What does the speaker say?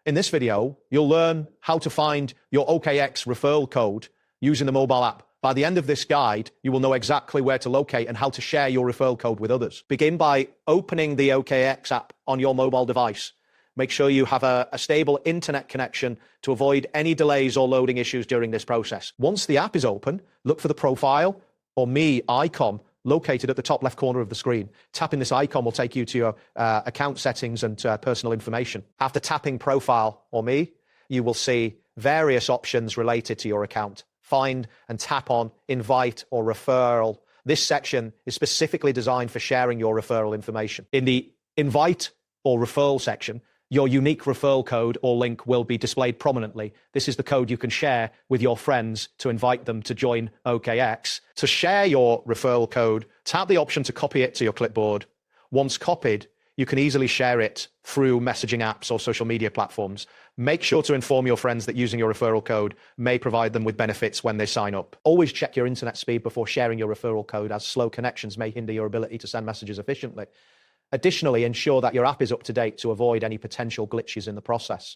In this video, you'll learn how to find your OKX referral code using the mobile app. By the end of this guide, you will know exactly where to locate and how to share your referral code with others. Begin by opening the OKX app on your mobile device. Make sure you have a stable internet connection to avoid any delays or loading issues during this process. Once the app is open, look for the profile or me icon located at the top left corner of the screen. Tapping this icon will take you to your account settings and personal information. After tapping profile or me, you will see various options related to your account. Find and tap on invite or referral. This section is specifically designed for sharing your referral information. In the invite or referral section, your unique referral code or link will be displayed prominently. This is the code you can share with your friends to invite them to join OKX. To share your referral code, tap the option to copy it to your clipboard. Once copied, you can easily share it through messaging apps or social media platforms. Make sure to inform your friends that using your referral code may provide them with benefits when they sign up. Always check your internet speed before sharing your referral code, as slow connections may hinder your ability to send messages efficiently. Additionally, ensure that your app is up to date to avoid any potential glitches in the process.